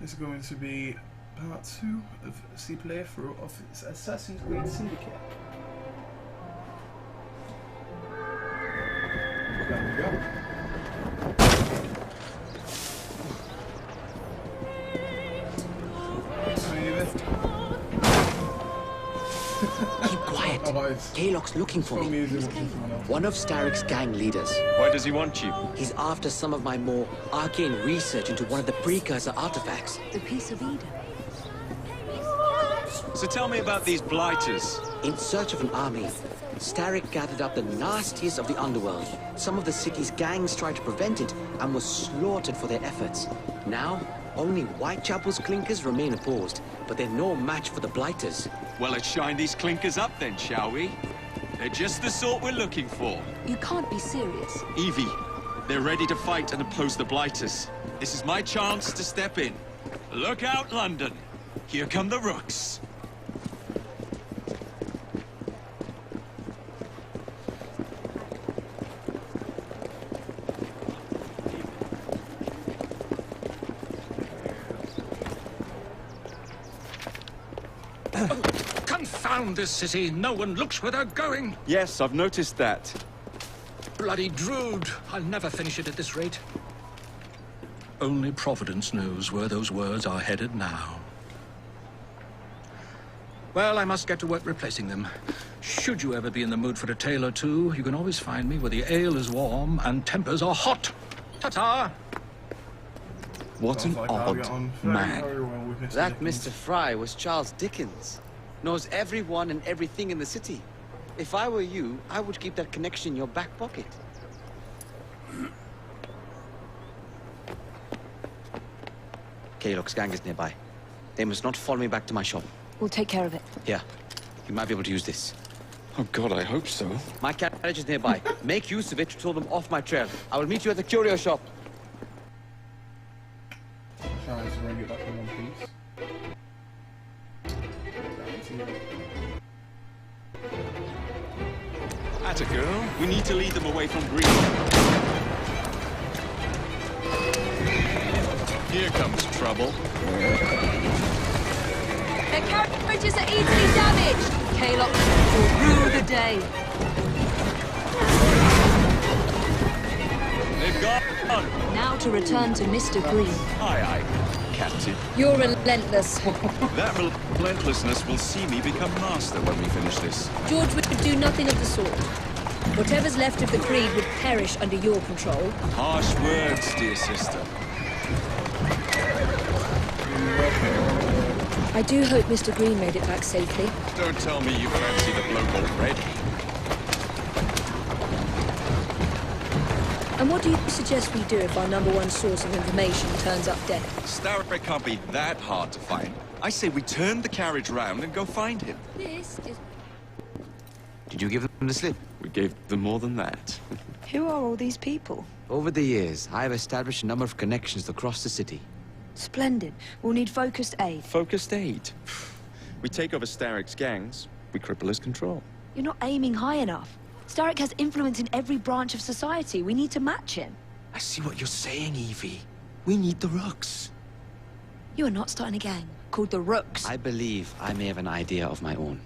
This is going to be part 2 of the playthrough of Assassin's Creed Syndicate. There we go. Keep quiet. Kaloc's looking for me. One of Starrick's gang leaders. Why does he want you? He's after some of my more arcane research into one of the precursor artifacts. The Piece of Eden. So tell me about these blighters. In search of an army, Starrick gathered up the nastiest of the underworld. Some of the city's gangs tried to prevent it and were slaughtered for their efforts. Now, only Whitechapel's clinkers remain opposed, but they're no match for the blighters. Well, let's shine these clinkers up then, shall we? They're just the sort we're looking for. You can't be serious. Evie, they're ready to fight and oppose the blighters. This is my chance to step in. Look out, London. Here come the rooks. Confound this city! No one looks where they're going! Yes, I've noticed that. Bloody Drood! I'll never finish it at this rate. Only Providence knows where those words are headed now. Well, I must get to work replacing them. Should you ever be in the mood for a tale or two, you can always find me where the ale is warm and tempers are hot. Ta-ta! What an odd man. That Mr. Fry was Charles Dickens. Knows everyone and everything in the city. If I were you, I would keep that connection in your back pocket. Kaloc's gang is nearby. They must not follow me back to my shop. We'll take care of it. Here, you might be able to use this. Oh God, I hope so. My carriage is nearby. Make use of it to throw them off my trail. I will meet you at the curio shop. Trying to bring it back in one piece. Atta girl, we need to lead them away from green. Here comes trouble. Their carriages are easily damaged. Kaloc will rue the day. They've gone. Now to return to Mr. Green. Aye, aye, Captain. You're relentless. That relentlessness will see me become master when we finish this. George would do nothing of the sort. Whatever's left of the Creed would perish under your control. Harsh words, dear sister. I do hope Mr. Green made it back safely. Don't tell me you fancy the bloke already. And what do you suggest we do if our #1 source of information turns up dead? Starrick can't be that hard to find. I say we turn the carriage round and go find him. This is... Did you give them the slip? We gave them more than that. Who are all these people? Over the years, I have established a number of connections across the city. Splendid. We'll need focused aid. Focused aid. We take over Starrick's gangs, we cripple his control. You're not aiming high enough. Starrick has influence in every branch of society. We need to match him. I see what you're saying, Evie. We need the rooks. You are not starting a gang called the Rooks. I believe I may have an idea of my own.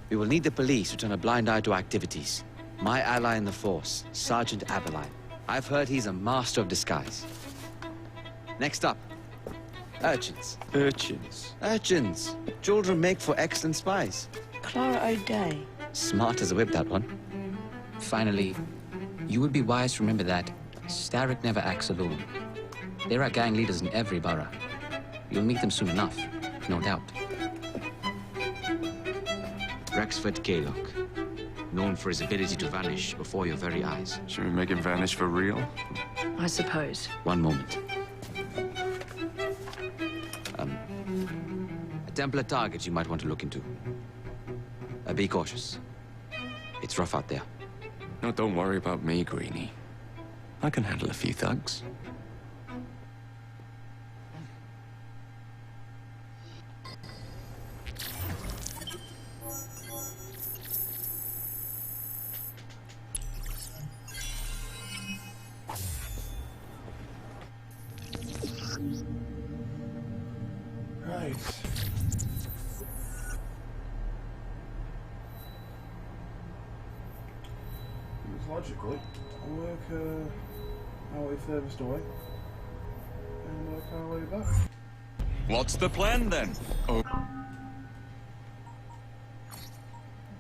We will need the police to turn a blind eye to activities. My ally in the force, Sergeant Aberline. I've heard he's a master of disguise. Next up, urchins. Urchins? Urchins. Children make for excellent spies. Clara O'Day. Smart as a whip, that one. Finally, you would be wise to remember that Starrick never acts alone. There are gang leaders in every borough. You'll meet them soon enough, no doubt. Rexford Kaloc, known for his ability to vanish before your very eyes. Should we make him vanish for real? I suppose. One moment. A Templar target you might want to look into. Be cautious. It's rough out there. No, don't worry about me, Greenie. I can handle a few thugs. Nice. Logically, I'll work our way furthest away and work our way back. What's the plan then? Oh.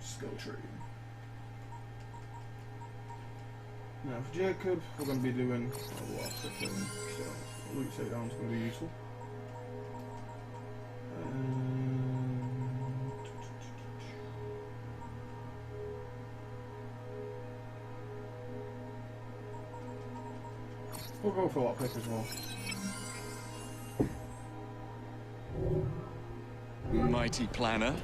Skill tree. Now for Jacob, we're going to be doing a lot of stuff, so route takedown is going to be useful. We'll go for lockpick as well. Mighty planner.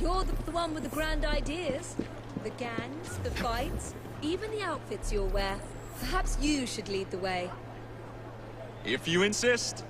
You're the one with the grand ideas. The gangs, the fights, even the outfits you'll wear. Perhaps you should lead the way. If you insist.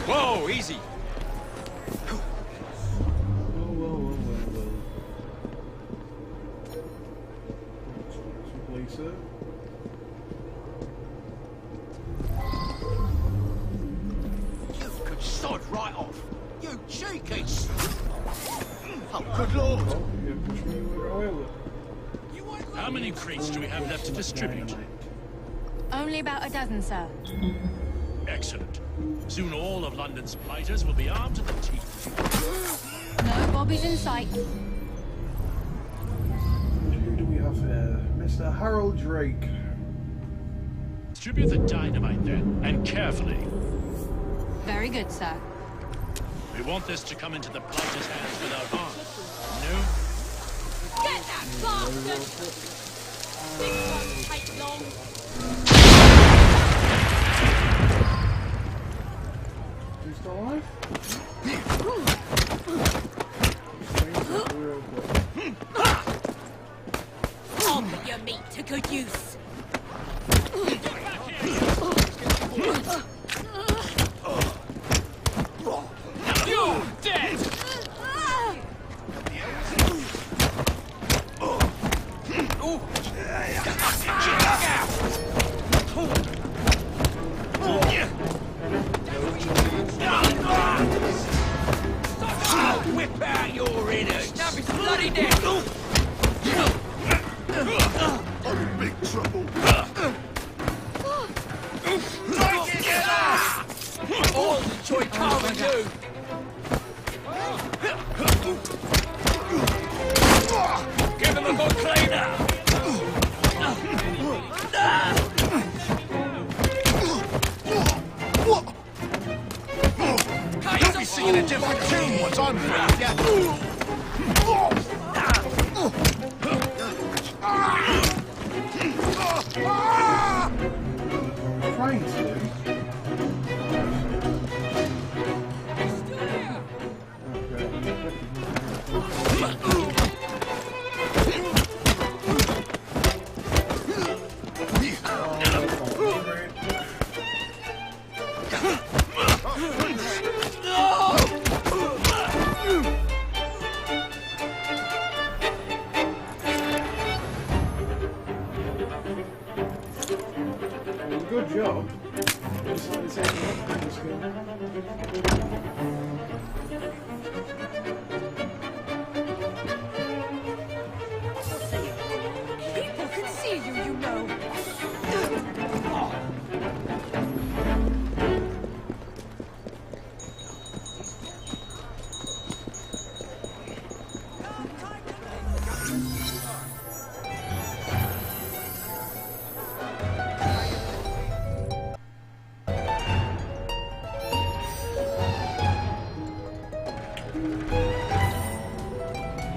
Whoa, easy. You could sod right off. You cheeky. Oh, good lord. How many crates do we have left to distribute? Only about a dozen, sir. Excellent. Soon all of London's blighters will be armed to the teeth. No bobbies in sight. Who do we have here? Mr. Harold Drake. Distribute the dynamite then, and carefully. Very good, sir. We want this to come into the blighters' hands without harm. No? Get that bastard! This won't take long. You still alive? I'll put your meat to good use. You're dead! Whip out your innards. Now be bloody dead. I'm in big trouble. All the joy carving you. Give him a good cleaner. You'll be singing a different tune once I'm through, yeah? Trying to. Good job. People can see you, you know.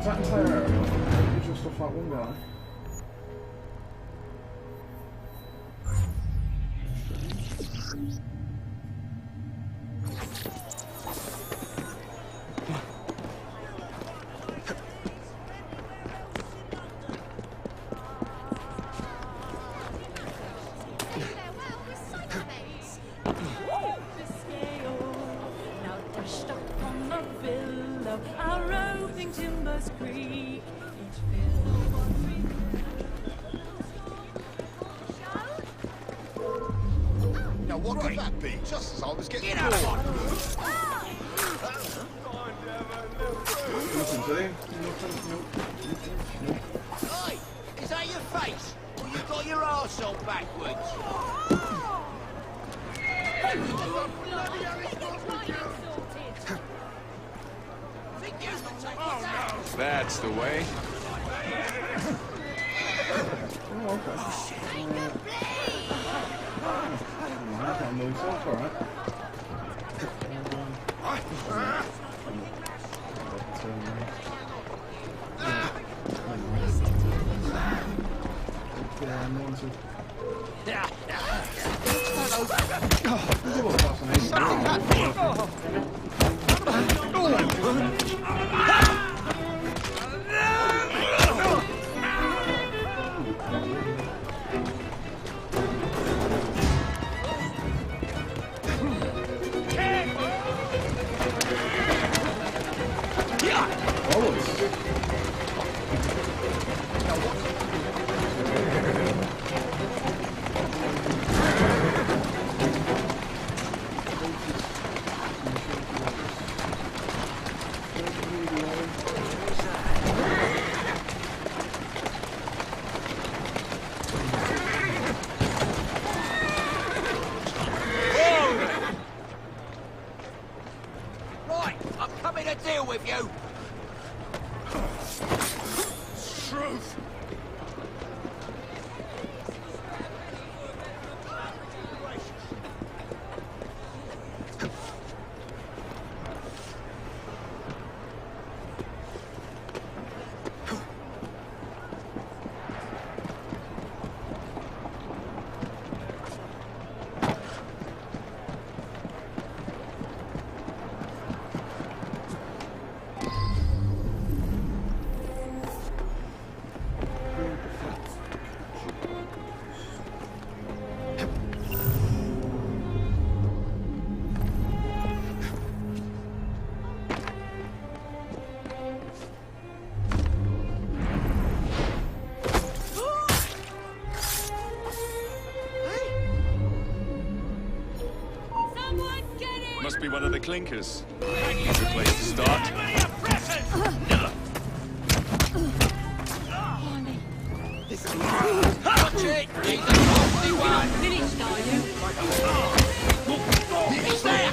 that entire area? It's just off that one guy. Now what could that be? Just as I was getting bored. Nothing to him. Nope. Oi! Is that your face? Or you got your arse on backwards? That's the way. Oh, okay. I can't move, so it's alright. Right, I'm coming to deal with you. Truth! Must be one of the clinkers. That's a place to start. Watch it! He's the nasty one! Finished, are you? He's there!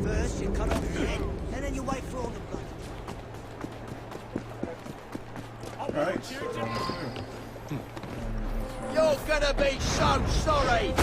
First you cut off the head, and then you wait for all the blood. Right. You're gonna be so sorry!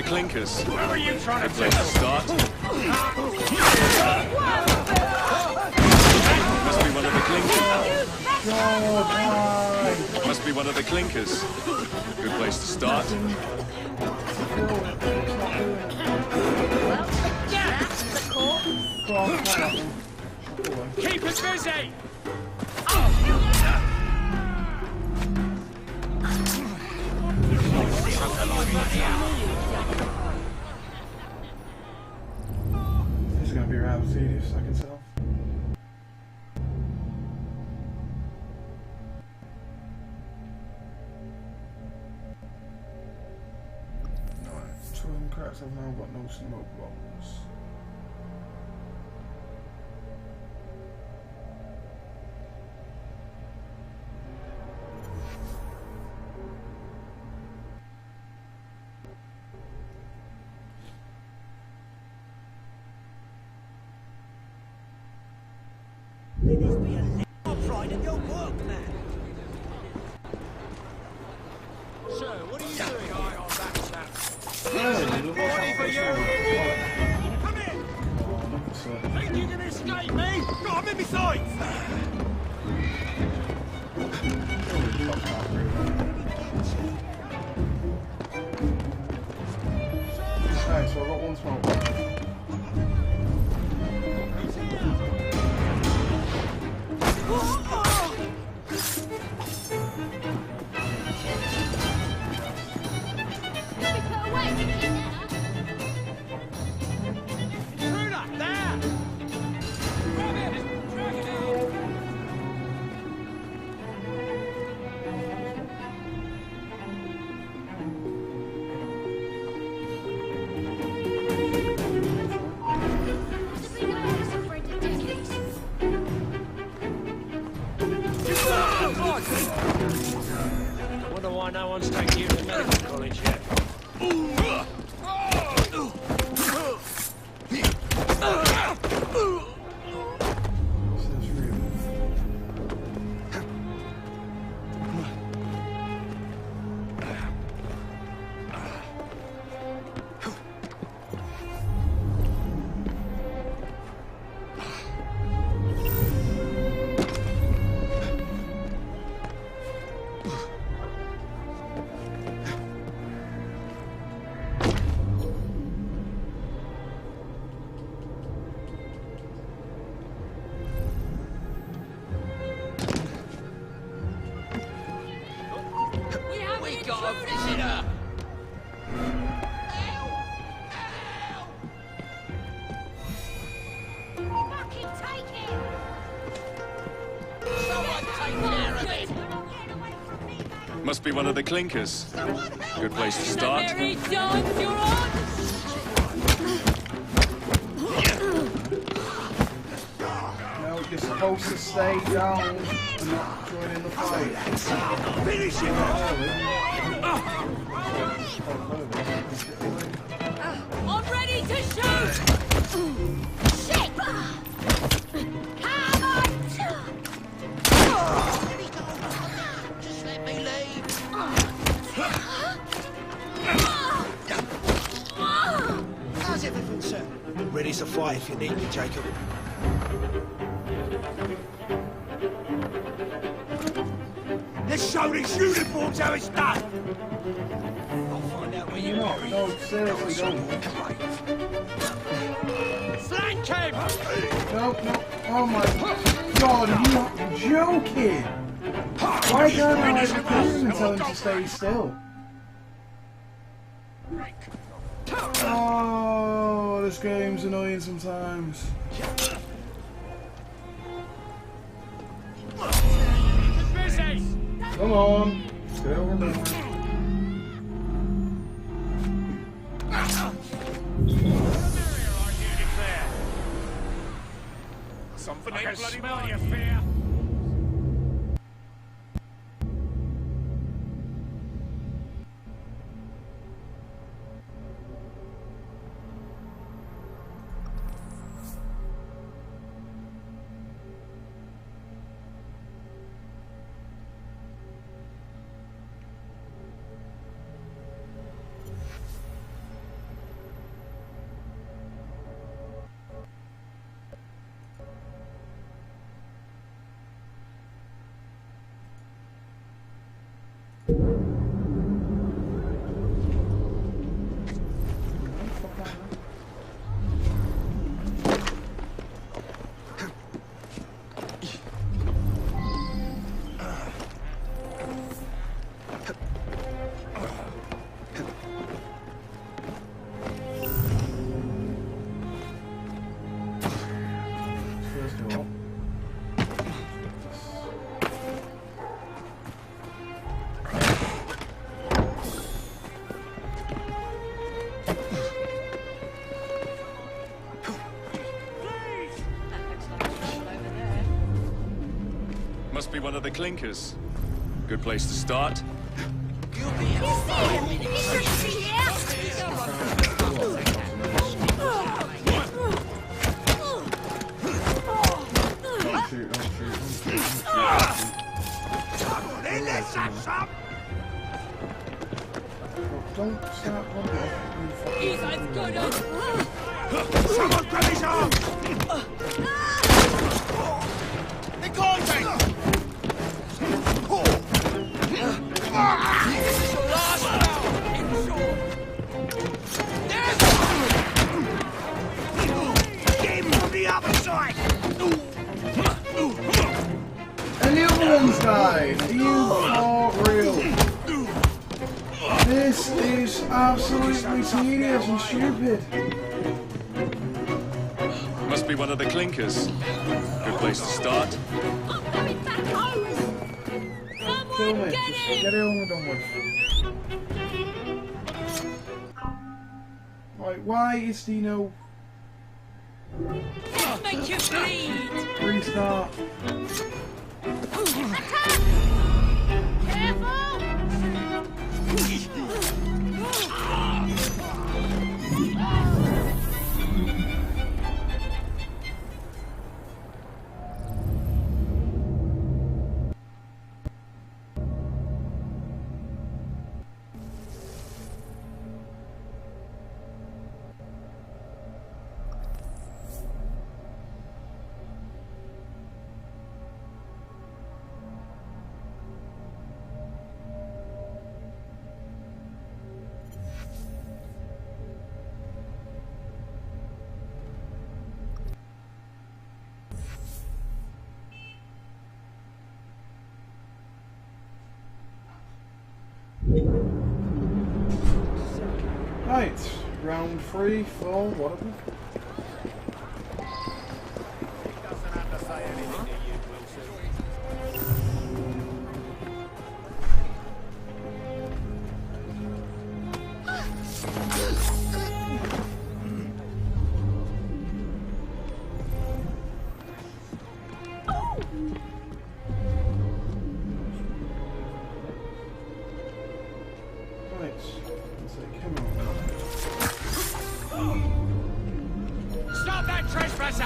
the clinkers. Where are you trying Good to place to start. Must be one of the clinkers. Must be one of the clinkers. Good place to start. Keep us busy! This is going to be rather tedious, I can tell. Alright, 2 of them cracks have now got no smoke bombs. Think you can escape me? Got him in my sights! Okay, so I've got 1 smoke bomb. Wonder why no one's taken you to medical college yet. We got a visitor! Someone take care of it! Must be one of the clinkers. Good place to start. Very done, you're on! No, you're supposed to stay down and not join in the fight. Finish him! I'm ready to shoot! Shit! Come on! Just let me leave! How's everything, sir? Ready to fight if you need me, Jacob. Let's show these uniforms how it's done! I'll find out where you No, are. no, seriously, don't. Flank him! No, no. Oh my god, are you joking? Why can't I recruit him and tell him to stay still? Oh, this game's annoying sometimes. Busy! Come on. Get over there. Something I can smell your fear! Must be one of the clinkers. Good place to start. Don't start running. Someone grab his arm! They're going, mate! Get him from the other side! And the other one's died. Are you for real? This is absolutely tedious and stupid. Must be one of the clinkers. Good place to start. Kill me. Just get it over and done with. Like, why is Dino... Make you bleed! Restart. Right, round 3, 4, whatever. Stop that trespasser!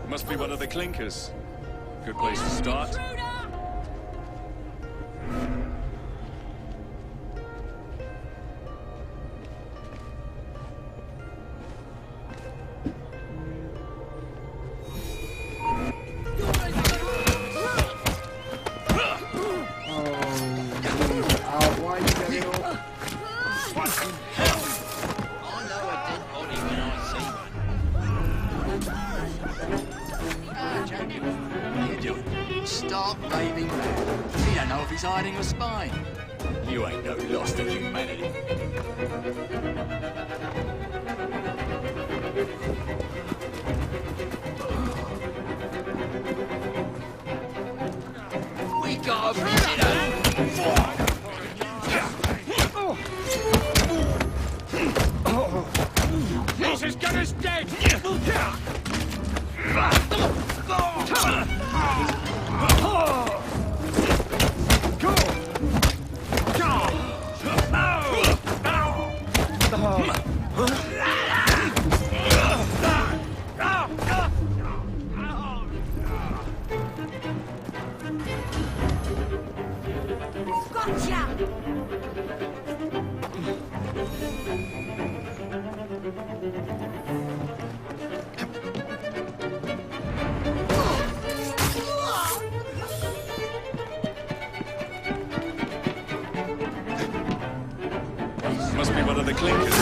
Must be one of the clinkers. Good place to start. Start raving mad. You don't know if he's hiding a spine. You ain't no lost to humanity. We got a visitor! This is gunner's dead! Must be one of the clinkers.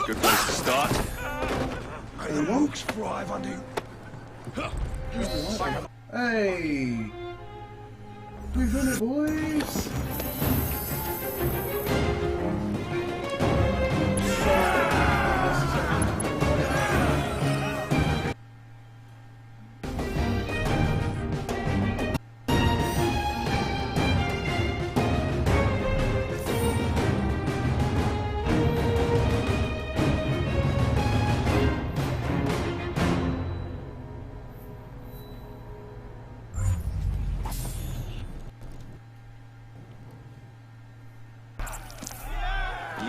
Good place to start. The monks thrive under Hey! We've done it, boys!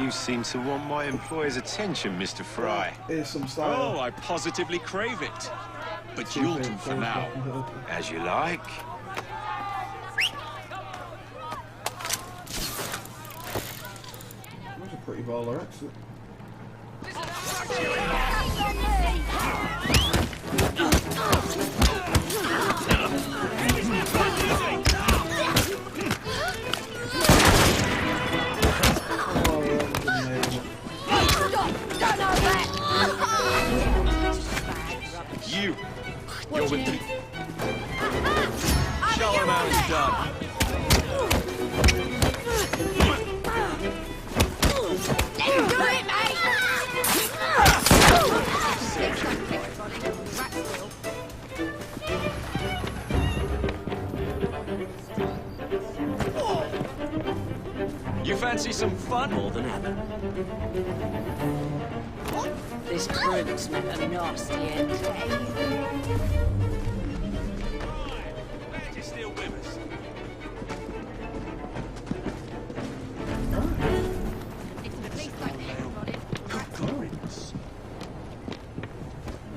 You seem to want my employer's attention, Mr. Fry. Here's some style. Oh, I positively crave it. But you'll do for now. As you like. That's a pretty baller exit. You're with me. Show him how it's done. Let's do it, mate! You fancy some fun? More than ever. This prune's meant a nasty end. Glad you're still with us.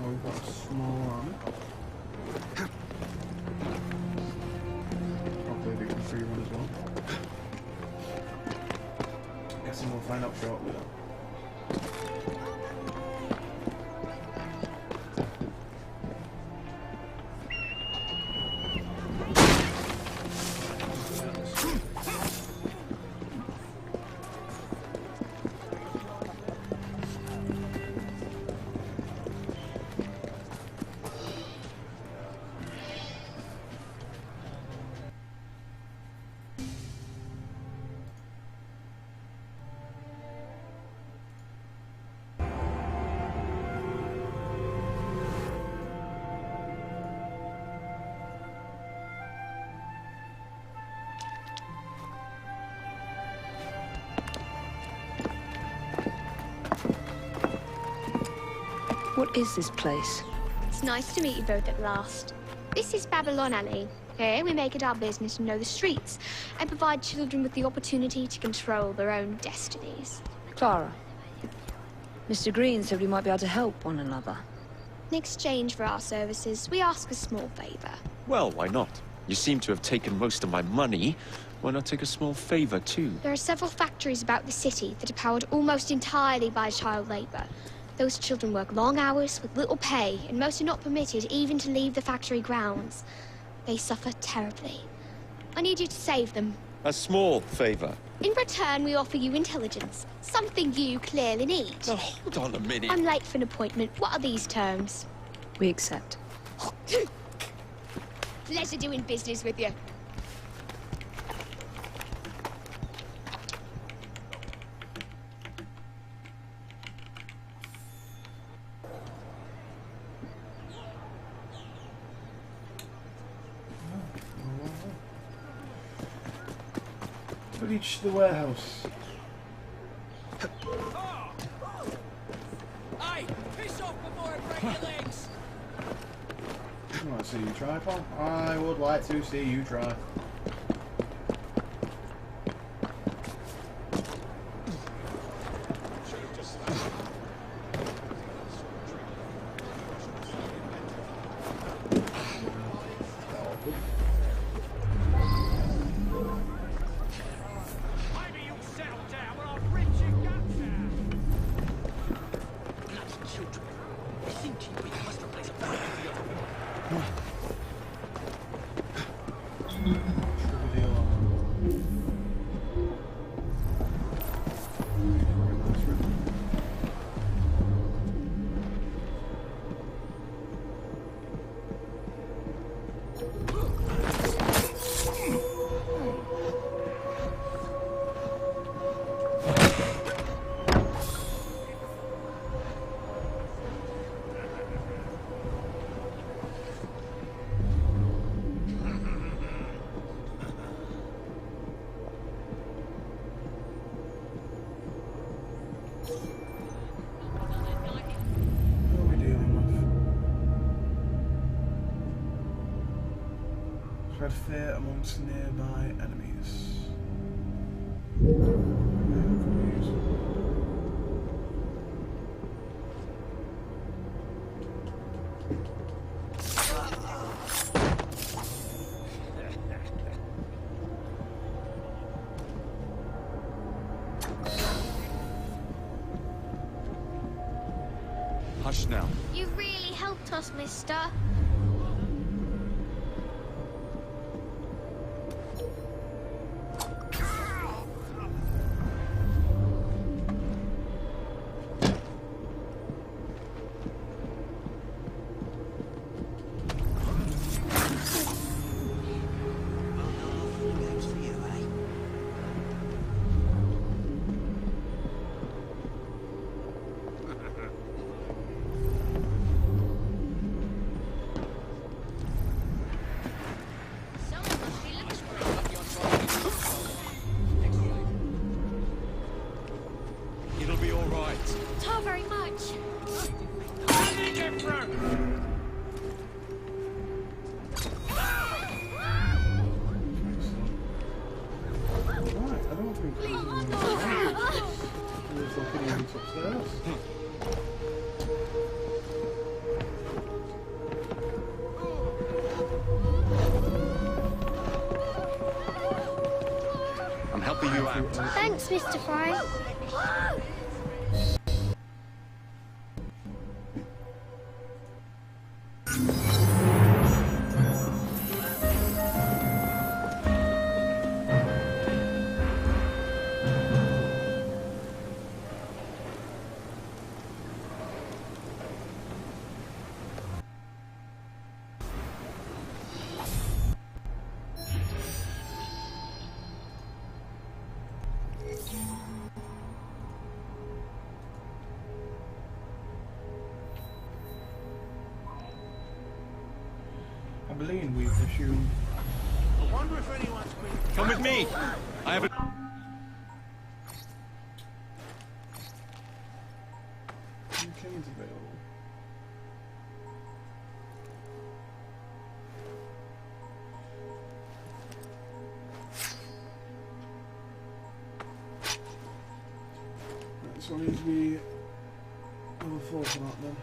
Oh, we've got a small army. Probably they get a free one as well. Guessing we'll find out shortly though. What is this place? It's nice to meet you both at last. This is Babylon Alley. Here we make it our business to know the streets and provide children with the opportunity to control their own destinies. Clara. Mr. Green said we might be able to help one another. In exchange for our services, we ask a small favor. Well, why not? You seem to have taken most of my money. Why not take a small favor, too? There are several factories about the city that are powered almost entirely by child labor. Those children work long hours with little pay, and most are not permitted even to leave the factory grounds. They suffer terribly. I need you to save them. A small favor. In return, we offer you intelligence, something you clearly need. Now, hold on a minute. I'm late for an appointment. What are these terms? We accept. Pleasure doing business with you. Reach the warehouse. Hey, piss off before I break your legs! I want to see you try, Paul. I would like to see you try. Spread fear amongst nearby enemies. Hush now. You really helped us, mister. It'll be all right. Not very much. Right, I don't think there's looking in upstairs. I'm helping you out. Thanks, Mr. Fry. I believe we assume. I wonder if anyone's been... Come with me. I have a... Chains available. Right, so I need to be level 4 for that then.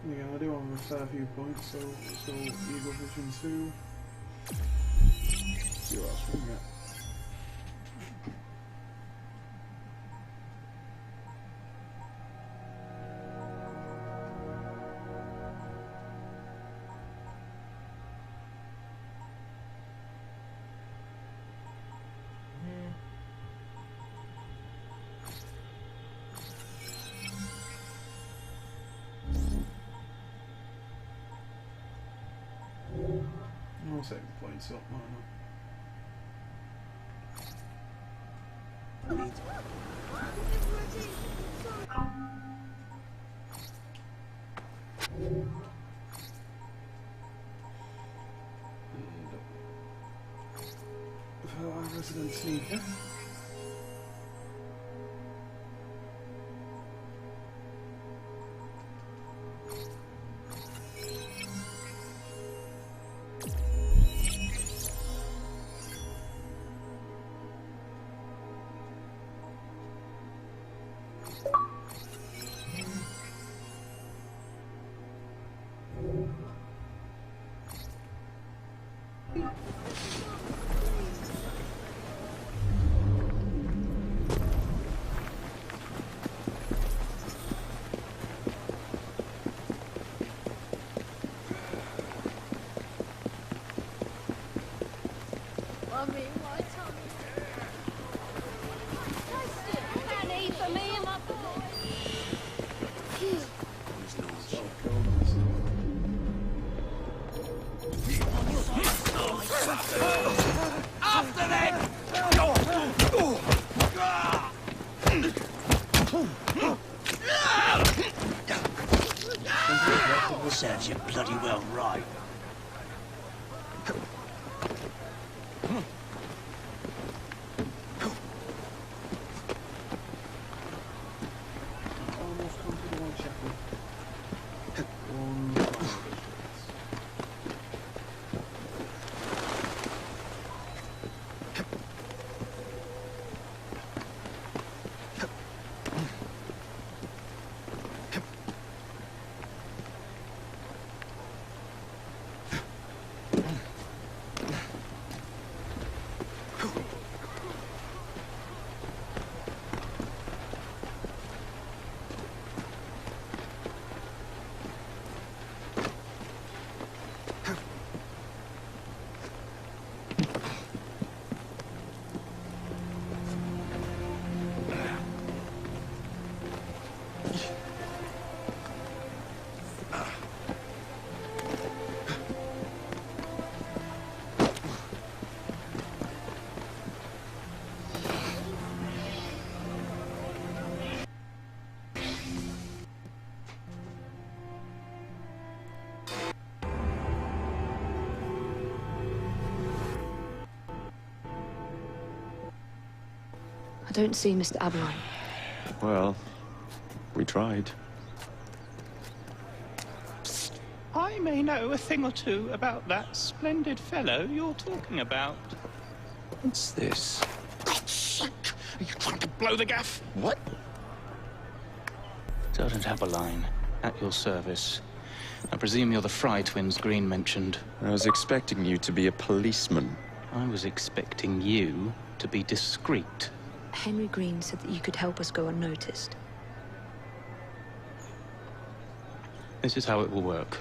Again, I do have a fair few points, so Eagle Vision 2. See what else we can get. I'll save the points up, why not? For our resident sneaker. Serves you bloody well right. I don't see Mr. Aberline. Well, we tried. I may know a thing or two about that splendid fellow you're talking about. What's this? God's sake! Are you trying to blow the gaff? What? Sergeant Aberline, at your service. I presume you're the Fry twins Green mentioned. I was expecting you to be a policeman. I was expecting you to be discreet. Henry Green said that you could help us go unnoticed. This is how it will work.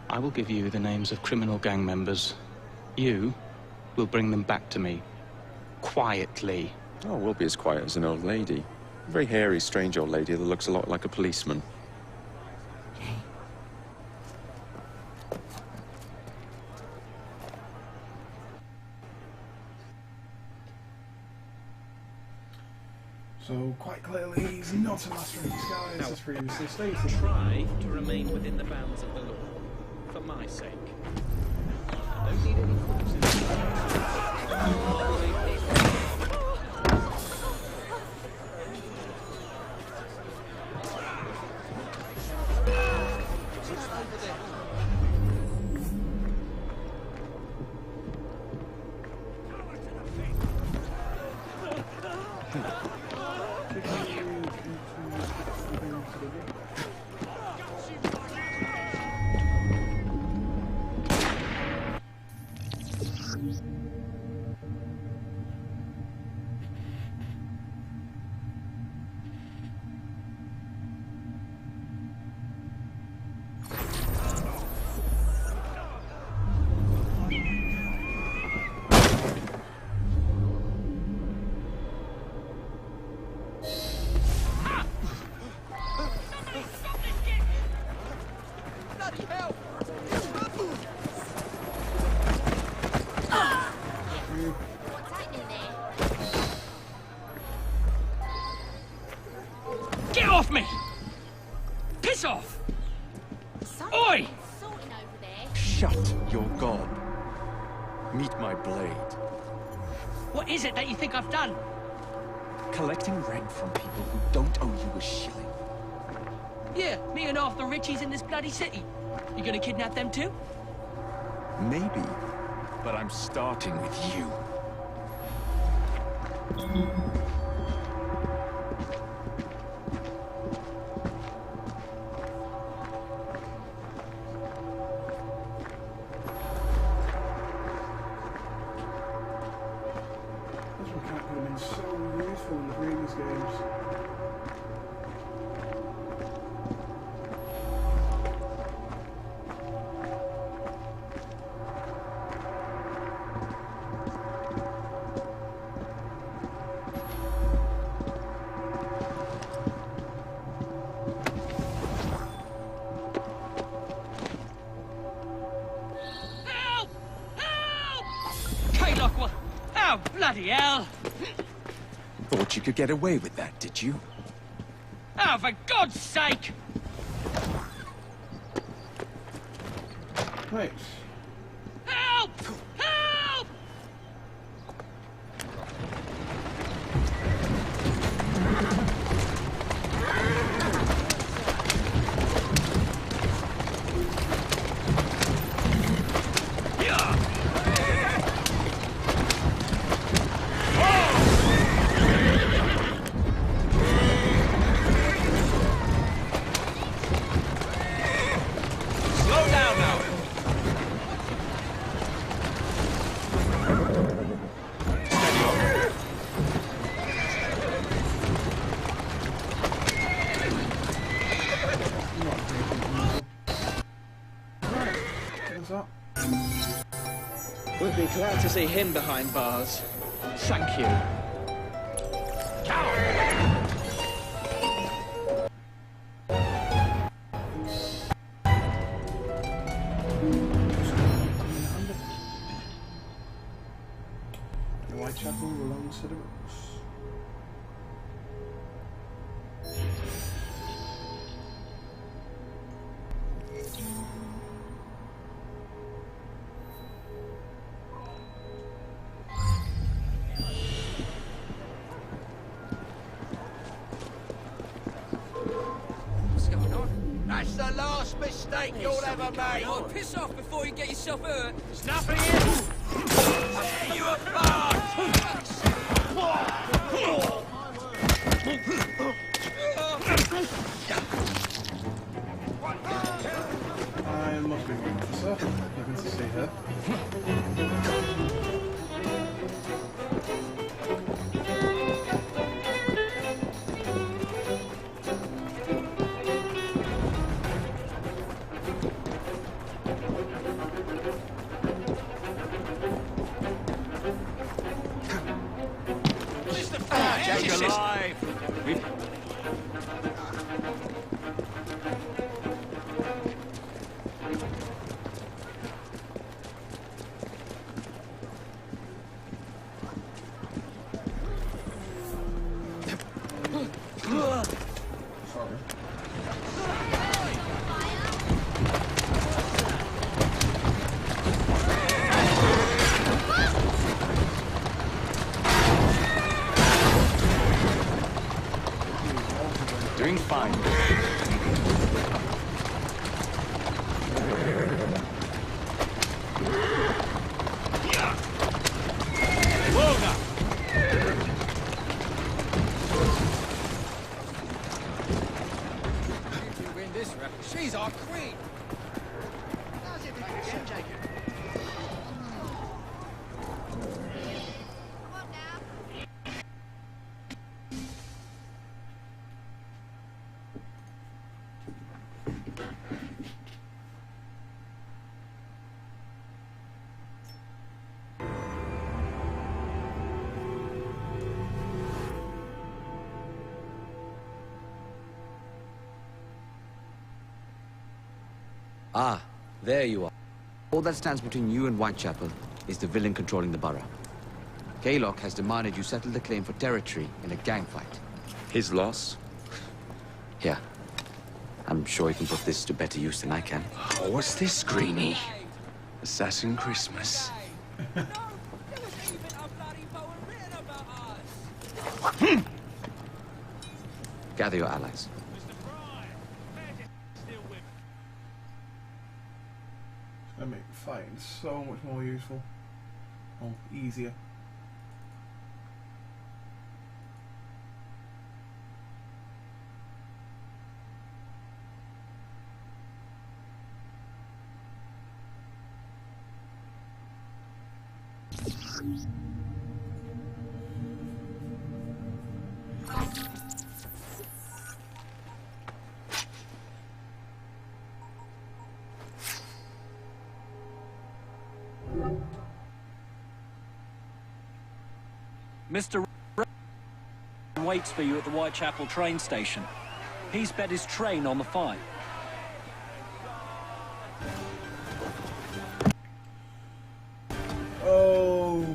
I will give you the names of criminal gang members. You will bring them back to me. Quietly. Oh, we'll be as quiet as an old lady. A very hairy, strange old lady that looks a lot like a policeman. So, quite clearly, he's not a master of disguise, as previously stated. Try to remain within the bounds of the law, for my sake. I don't need any corpses. Get off me! Piss off! Oi! Shut your gob. Meet my blade. What is it that you think I've done? Collecting rent from people who don't owe you a shilling. Yeah, me and half the richies in this bloody city. You gonna kidnap them too? Maybe, but I'm starting with you. This mechanic would have been so useful in the previous games. K-Lockwell! Oh, bloody hell! Thought you could get away with that, did you? Oh, for God's sake! Right. Help! Help! Slow down now. Steady on. What's up? Would be glad to see him behind bars. Thank you. The Whitechapel belongs to the Rooks. biggest mistake you'll ever make. Oh, piss off before you get yourself hurt. There's nothing here. Tear you apart! I must be waiting for Sir. Looking to see her. Mr. Fry, Jack alive! alive! Doing fine. Whoa now! If you win this race, she's our queen. How's it again, Jacob? Ah, there you are. All that stands between you and Whitechapel is the villain controlling the borough. Kaylock has demanded you settle the claim for territory in a gang fight. His loss? Here. I'm sure you can put this to better use than I can. Oh, what's this, Greenie? Assassin Christmas. Gather your allies. That makes fighting so much more useful. Or easier. Mr. waits for you at the Whitechapel train station. He's bet his train on the fight. Oh,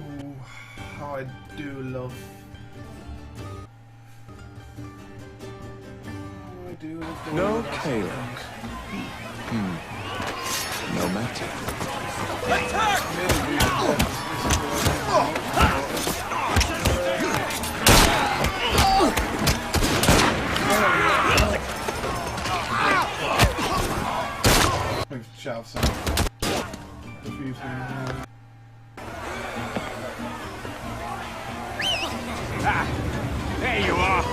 how I do love. Oh, I do love. No Kaylock. No matter. Shove some. A few things. Ah, there you are.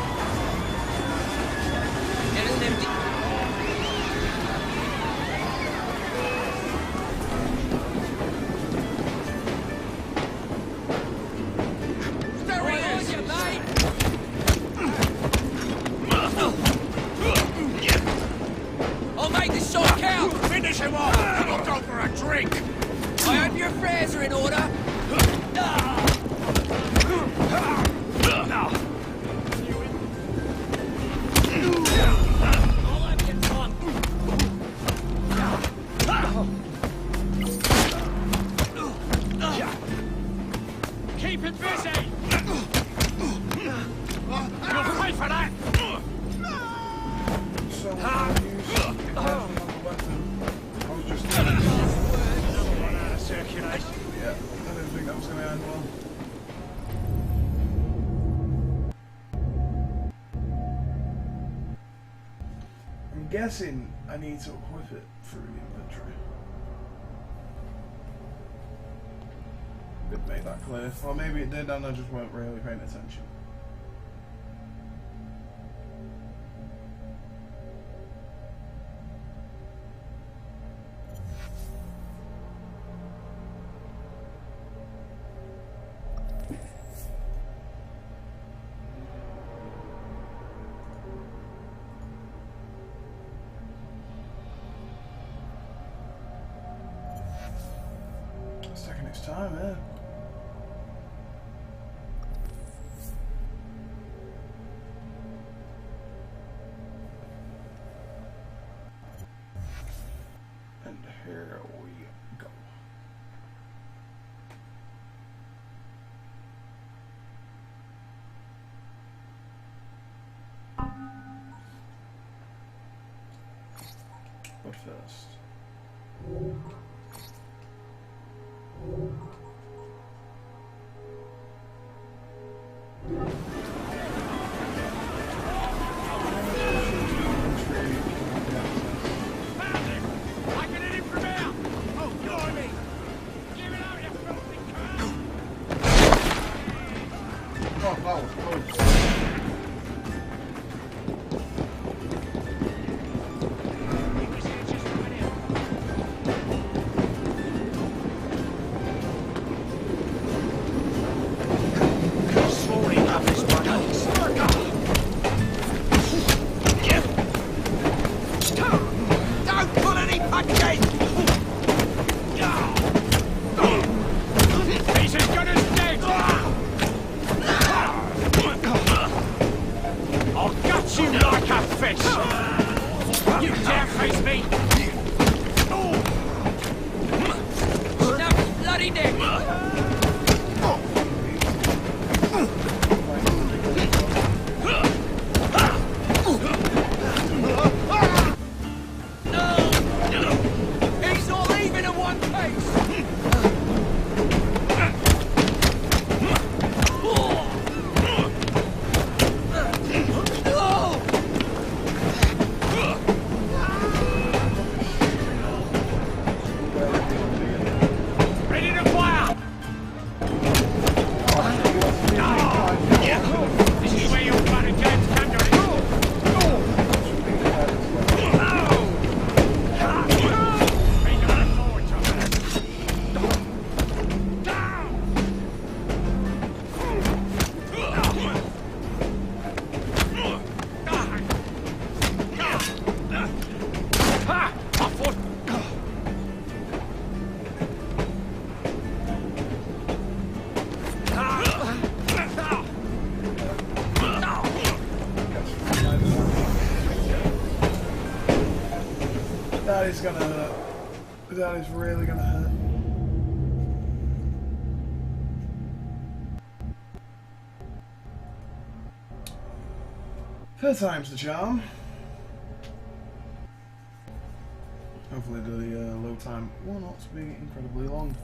I'll make this shot count! Finish him off! And I'll go for a drink! I hope your affairs are in order! Keep it busy! You'll pay for that! Circulation. Yeah, I didn't think that was going to end well. I'm guessing I need to equip it through the inventory. Didn't make that clear. Or maybe it did and I just weren't really paying attention. It's taking its time, eh? And here we go. But first. That is gonna hurt. That is really gonna hurt. Third time's the charm. Hopefully the load time will not be incredibly long.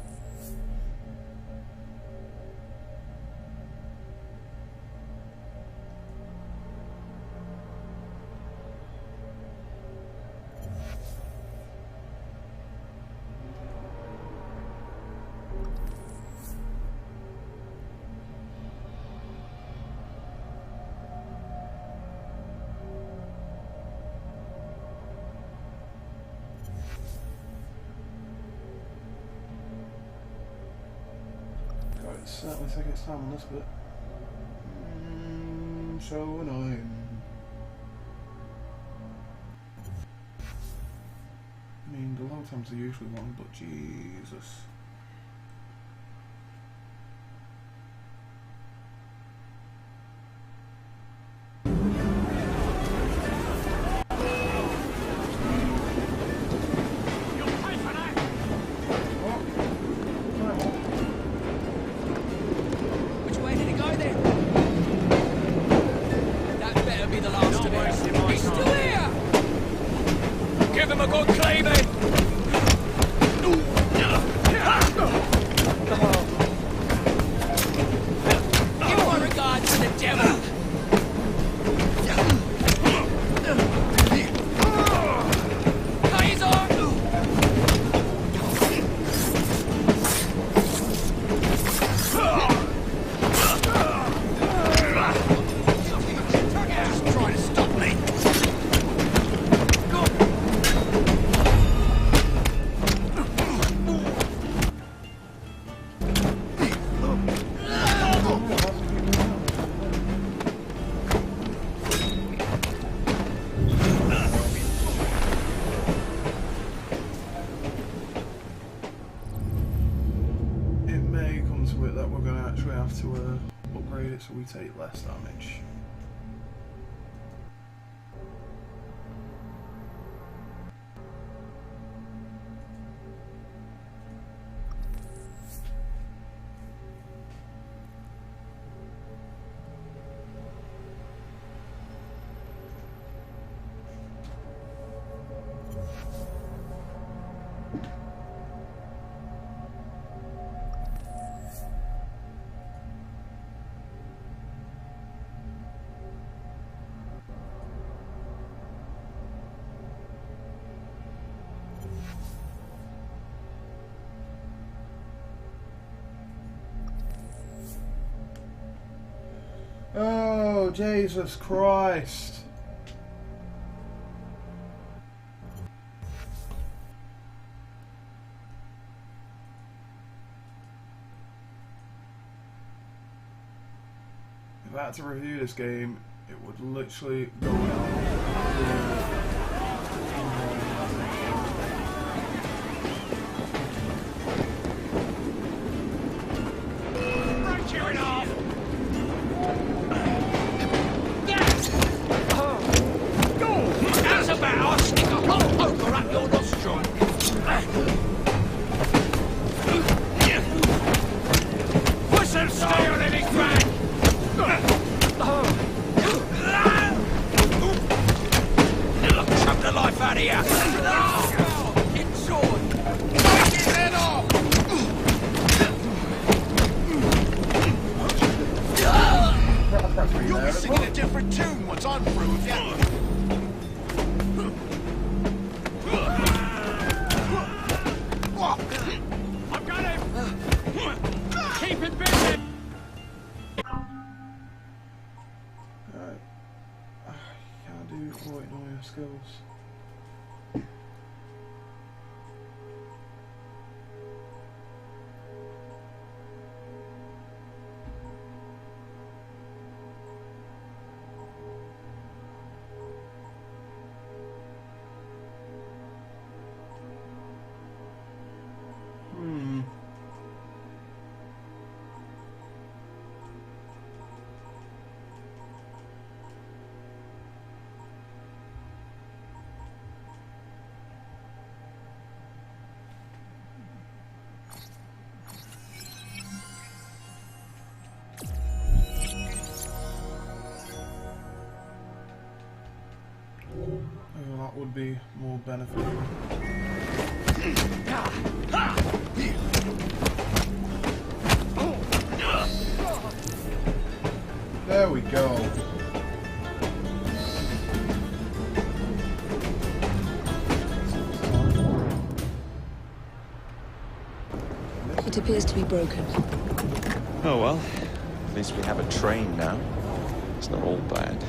Certainly take its time on this bit. So annoying. I mean, the load times are usually long, but Jesus. Give him a good cleaving! means that we're going to actually have to upgrade it so we take less damage. Oh, Jesus Christ. If I had to review this game, it would literally go down. You'll be singing a different tune once I'm through with you. I've got him! Keep it busy! Alright. Can't do quite all your skills. That would be more beneficial. There we go. It appears to be broken. Oh well, at least we have a train now. It's not all bad.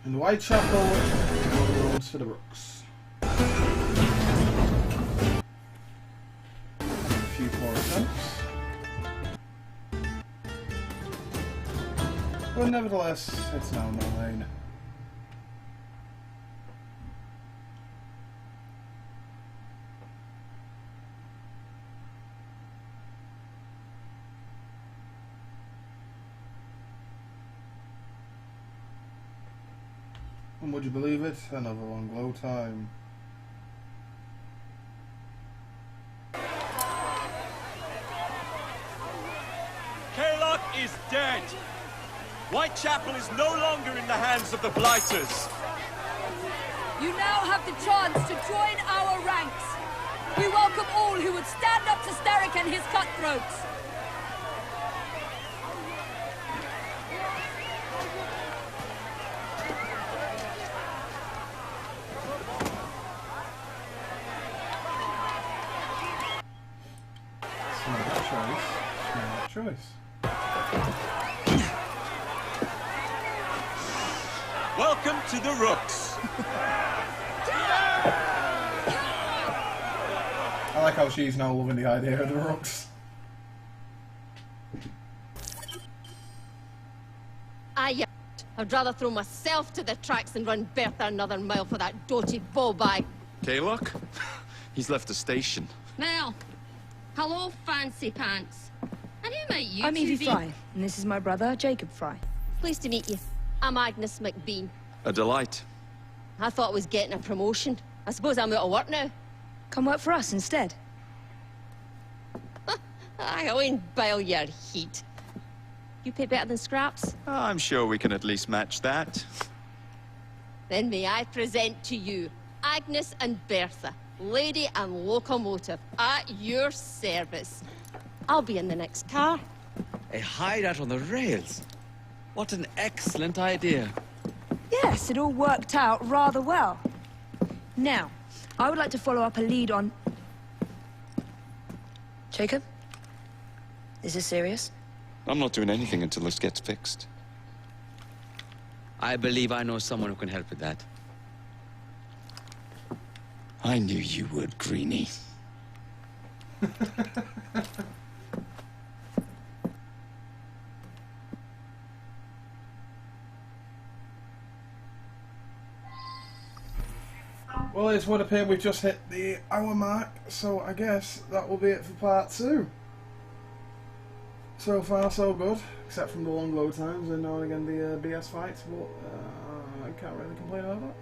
In the Whitechapel, roads for the rooks. A few more attempts. But nevertheless, it's now mine. And would you believe it? Another long low time. Kaylock is dead. Whitechapel is no longer in the hands of the Blighters. You now have the chance to join our ranks. We welcome all who would stand up to Starrick and his cutthroats. Smart choice. Welcome to the Rooks. I like how she's now loving the idea of the Rooks. I'd rather throw myself to the tracks than run Bertha another mile for that doty bowbag. Kaylock? He's left the station. Mel. Hello, fancy pants. And who might you I'm two Evie be? Fry, and this is my brother, Jacob Fry. Pleased to meet you. I'm Agnes McBean. A delight. I thought I was getting a promotion. I suppose I'm out of work now. Come work for us instead. I won't bile your heat. You pay better than scraps? I'm sure we can at least match that. Then may I present to you Agnes and Bertha, lady and locomotive, at your service. I'll be in the next car. A hideout on the rails. What an excellent idea. Yes, it all worked out rather well. Now, I would like to follow up a lead on... Jacob? Is this serious? I'm not doing anything until this gets fixed. I believe I know someone who can help with that. I knew you would, Greenie. Well, it would appear we've just hit the hour mark, so I guess that will be it for part 2. So far, so good, except from the long load times and now and again the BS fights, but I can't really complain about that.